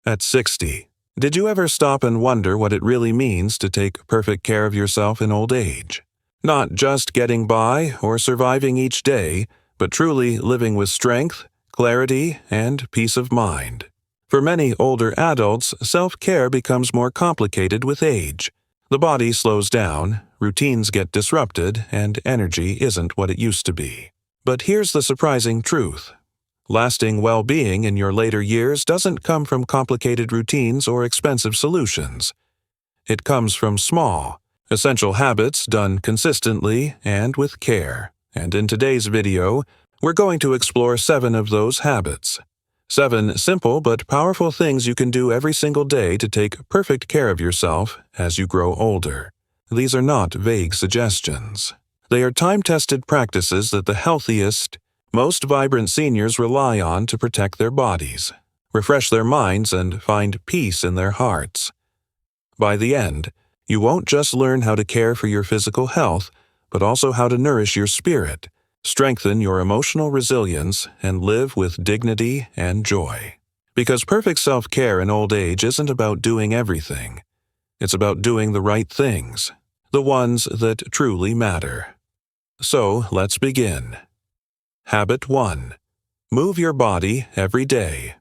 At 60, did you ever stop and wonder what it really means to take perfect care of yourself in old age? Not just getting by or surviving each day, but truly living with strength, clarity, and peace of mind. For many older adults, self-care becomes more complicated with age. The body slows down, routines get disrupted, and energy isn't what it used to be. But here's the surprising truth. Lasting well-being in your later years doesn't come from complicated routines or expensive solutions. It comes from small, essential habits done consistently and with care. And in today's video, we're going to explore 7 of those habits. 7 simple but powerful things you can do every single day to take perfect care of yourself as you grow older. These are not vague suggestions. They are time-tested practices that the healthiest, most vibrant seniors rely on to protect their bodies, refresh their minds, and find peace in their hearts. By the end, you won't just learn how to care for your physical health, but also how to nourish your spirit, strengthen your emotional resilience, and live with dignity and joy. Because perfect self-care in old age isn't about doing everything. It's about doing the right things, the ones that truly matter. So, let's begin. Habit 1. Move your body every day.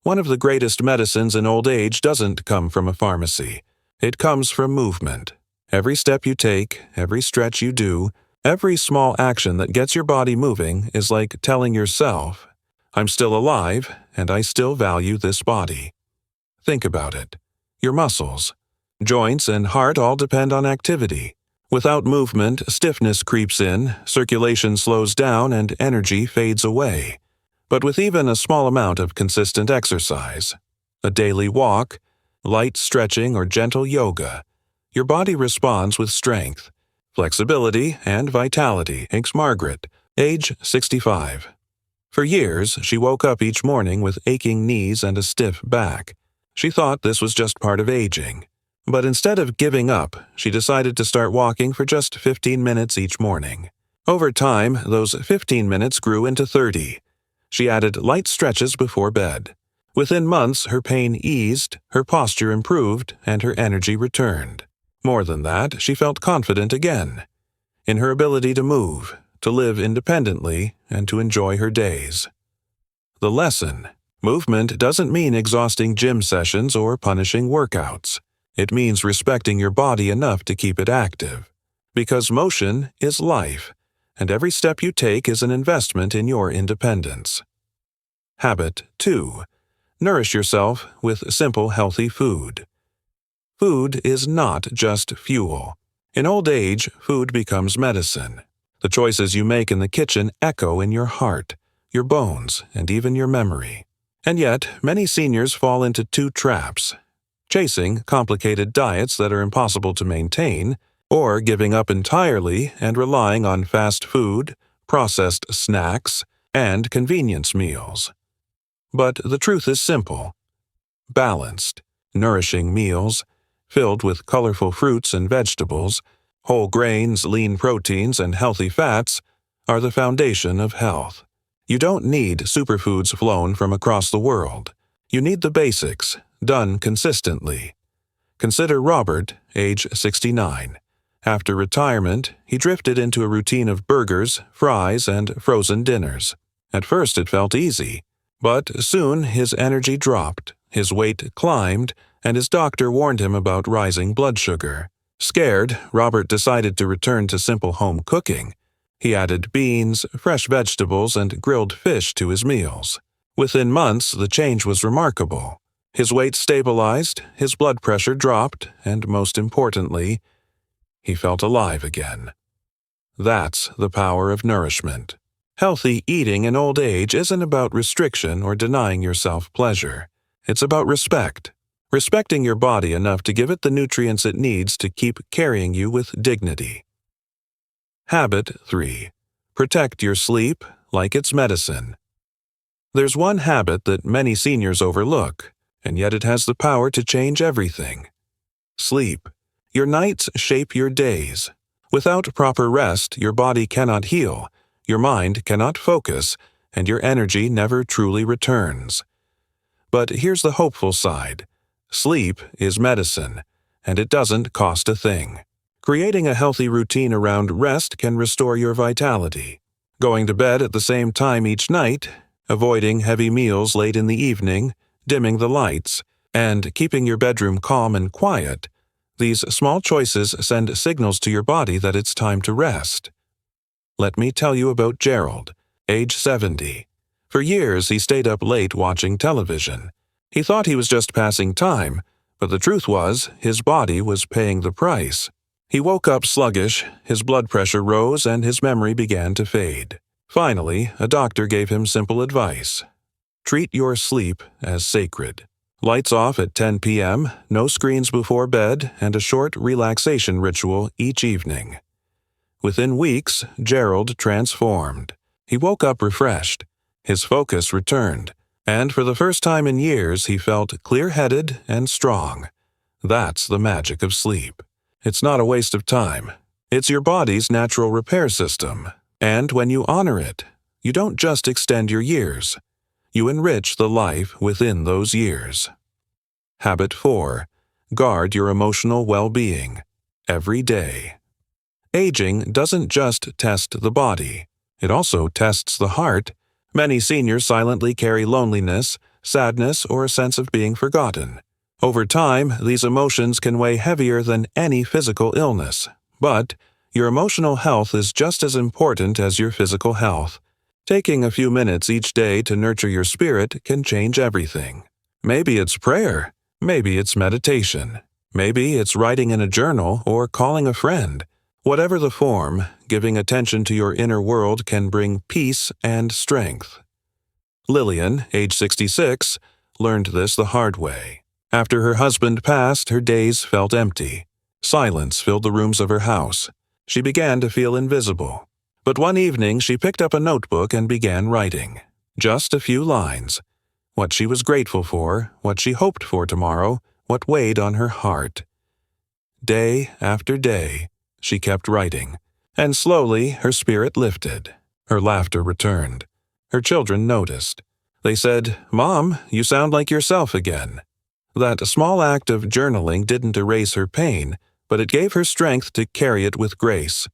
One of the greatest medicines in old age doesn't come from a pharmacy. It comes from movement. Every step you take, every stretch you do, every small action that gets your body moving is like telling yourself, "I'm still alive, and I still value this body." Think about it. Your muscles, joints, and heart all depend on activity. Without movement, stiffness creeps in, circulation slows down, and energy fades away. But with even a small amount of consistent exercise, a daily walk, light stretching, or gentle yoga, your body responds with strength, flexibility, and vitality. Thanks Margaret, age 65. For years, she woke up each morning with aching knees and a stiff back. She thought this was just part of aging. But instead of giving up, she decided to start walking for just 15 minutes each morning. Over time, those 15 minutes grew into 30. She added light stretches before bed. Within months, her pain eased, her posture improved, and her energy returned. More than that, she felt confident again in her ability to move, to live independently, and to enjoy her days. The lesson: movement doesn't mean exhausting gym sessions or punishing workouts. It means respecting your body enough to keep it active. Because motion is life, and every step you take is an investment in your independence. Habit 2. Nourish yourself with simple, healthy food. Food is not just fuel. In old age, food becomes medicine. The choices you make in the kitchen echo in your heart, your bones, and even your memory. And yet, many seniors fall into 2 traps: chasing complicated diets that are impossible to maintain, or giving up entirely and relying on fast food, processed snacks, and convenience meals. But the truth is simple. Balanced, nourishing meals, filled with colorful fruits and vegetables, whole grains, lean proteins, and healthy fats, are the foundation of health. You don't need superfoods flown from across the world. You need the basics, done consistently. Consider Robert, age 69. After retirement, he drifted into a routine of burgers, fries, and frozen dinners. At first it felt easy, but soon his energy dropped, his weight climbed, and his doctor warned him about rising blood sugar. Scared, Robert decided to return to simple home cooking. He added beans, fresh vegetables, and grilled fish to his meals. Within months, the change was remarkable. His weight stabilized, his blood pressure dropped, and most importantly, he felt alive again. That's the power of nourishment. Healthy eating in old age isn't about restriction or denying yourself pleasure. It's about respect. Respecting your body enough to give it the nutrients it needs to keep carrying you with dignity. Habit 3. Protect your sleep like it's medicine. There's one habit that many seniors overlook, and yet it has the power to change everything. Sleep. Your nights shape your days. Without proper rest, your body cannot heal, your mind cannot focus, and your energy never truly returns. But here's the hopeful side. Sleep is medicine, and it doesn't cost a thing. Creating a healthy routine around rest can restore your vitality. Going to bed at the same time each night, avoiding heavy meals late in the evening, dimming the lights, and keeping your bedroom calm and quiet, these small choices send signals to your body that it's time to rest. Let me tell you about Gerald, age 70. For years, he stayed up late watching television. He thought he was just passing time, but the truth was, his body was paying the price. He woke up sluggish, his blood pressure rose, and his memory began to fade. Finally, a doctor gave him simple advice. Treat your sleep as sacred. Lights off at 10 p.m., no screens before bed, and a short relaxation ritual each evening. Within weeks, Gerald transformed. He woke up refreshed. His focus returned, and for the first time in years, he felt clear-headed and strong. That's the magic of sleep. It's not a waste of time. It's your body's natural repair system. And when you honor it, you don't just extend your years. You enrich the life within those years. Habit 4. Guard your emotional well-being. Every day. Aging doesn't just test the body. It also tests the heart. Many seniors silently carry loneliness, sadness, or a sense of being forgotten. Over time, these emotions can weigh heavier than any physical illness. But your emotional health is just as important as your physical health. Taking a few minutes each day to nurture your spirit can change everything. Maybe it's prayer. Maybe it's meditation. Maybe it's writing in a journal or calling a friend. Whatever the form, giving attention to your inner world can bring peace and strength. Lillian, age 66, learned this the hard way. After her husband passed, her days felt empty. Silence filled the rooms of her house. She began to feel invisible. But one evening, she picked up a notebook and began writing. Just a few lines. What she was grateful for, what she hoped for tomorrow, what weighed on her heart. Day after day, she kept writing. And slowly, her spirit lifted. Her laughter returned. Her children noticed. They said, "Mom, you sound like yourself again." That small act of journaling didn't erase her pain, but it gave her strength to carry it with grace.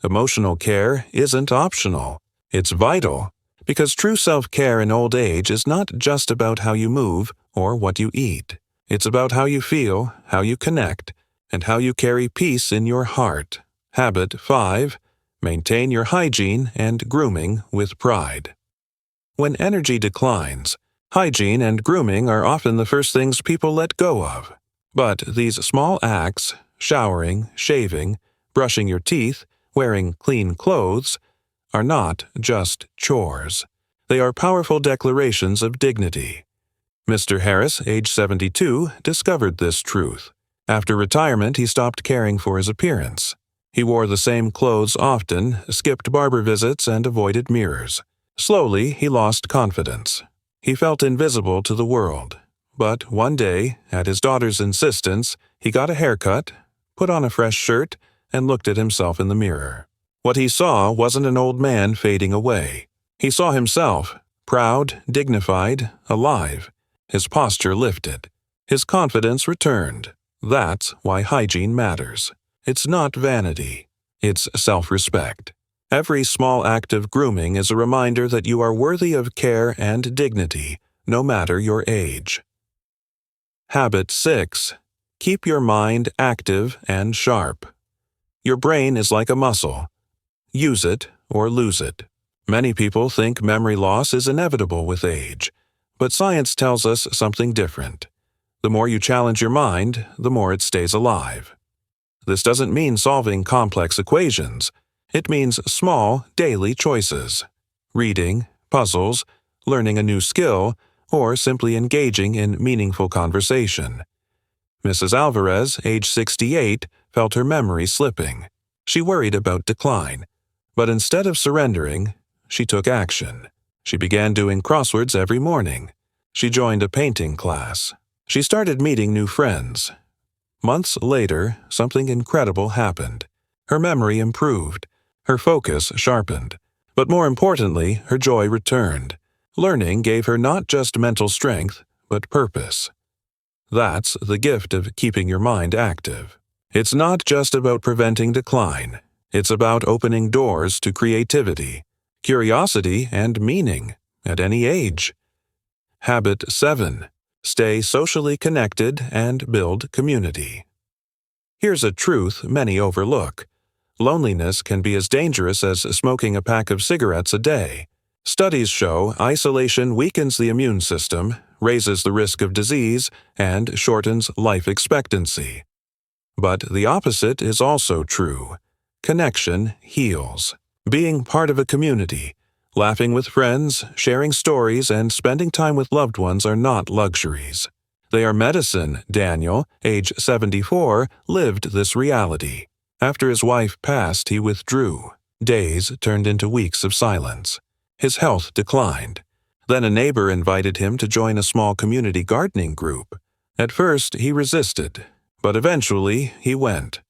Emotional care isn't optional. It's vital, because true self-care in old age is not just about how you move or what you eat. It's about how you feel, how you connect, and how you carry peace in your heart. Habit 5. Maintain your hygiene and grooming with pride. When energy declines, hygiene and grooming are often the first things people let go of. But these small acts, showering, shaving, brushing your teeth, wearing clean clothes, are not just chores. They are powerful declarations of dignity. Mr. Harris, age 72, discovered this truth. After retirement, he stopped caring for his appearance. He wore the same clothes often, skipped barber visits, and avoided mirrors. Slowly, he lost confidence. He felt invisible to the world. But one day, at his daughter's insistence, he got a haircut, put on a fresh shirt, and looked at himself in the mirror. What he saw wasn't an old man fading away. He saw himself, proud, dignified, alive. His posture lifted. His confidence returned. That's why hygiene matters. It's not vanity. It's self-respect. Every small act of grooming is a reminder that you are worthy of care and dignity, no matter your age. Habit 6. Keep your mind active and sharp. Your brain is like a muscle. Use it or lose it. Many people think memory loss is inevitable with age, but science tells us something different. The more you challenge your mind, the more it stays alive. This doesn't mean solving complex equations. It means small, daily choices. Reading, puzzles, learning a new skill, or simply engaging in meaningful conversation. Mrs. Alvarez, age 68, felt her memory slipping. She worried about decline. But instead of surrendering, she took action. She began doing crosswords every morning. She joined a painting class. She started meeting new friends. Months later, something incredible happened. Her memory improved. Her focus sharpened. But more importantly, her joy returned. Learning gave her not just mental strength, but purpose. That's the gift of keeping your mind active. It's not just about preventing decline. It's about opening doors to creativity, curiosity, and meaning at any age. Habit 7. Stay socially connected and build community. Here's a truth many overlook. Loneliness can be as dangerous as smoking a pack of cigarettes a day. Studies show isolation weakens the immune system, raises the risk of disease, and shortens life expectancy. But the opposite is also true. Connection heals. Being part of a community, laughing with friends, sharing stories, and spending time with loved ones are not luxuries. They are medicine. Daniel, age 74, lived this reality. After his wife passed, he withdrew. Days turned into weeks of silence. His health declined. Then a neighbor invited him to join a small community gardening group. At first, he resisted, but eventually he went.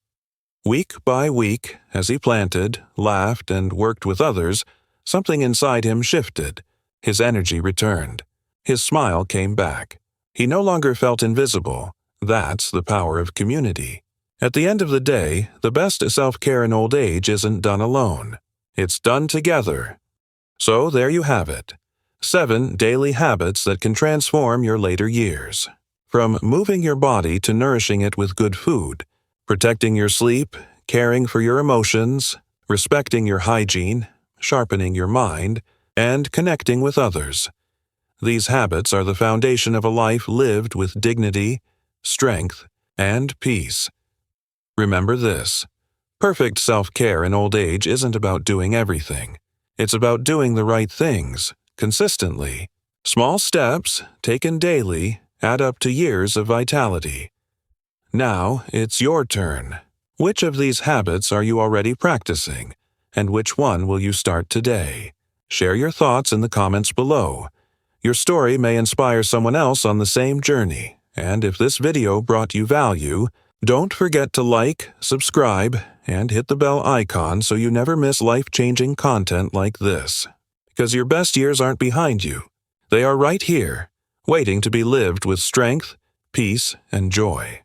Week by week, as he planted, laughed, and worked with others, something inside him shifted. His energy returned. His smile came back. He no longer felt invisible. That's the power of community. At the end of the day, the best self-care in old age isn't done alone. It's done together. So there you have it. 7 daily habits that can transform your later years. From moving your body to nourishing it with good food, protecting your sleep, caring for your emotions, respecting your hygiene, sharpening your mind, and connecting with others. These habits are the foundation of a life lived with dignity, strength, and peace. Remember this: perfect self-care in old age isn't about doing everything. It's about doing the right things, consistently. Small steps, taken daily, add up to years of vitality. Now it's your turn. Which of these habits are you already practicing, and which one will you start today? Share your thoughts in the comments below. Your story may inspire someone else on the same journey, and if this video brought you value, don't forget to like, subscribe, and hit the bell icon so you never miss life-changing content like this. Because your best years aren't behind you. They are right here, waiting to be lived with strength, peace, and joy.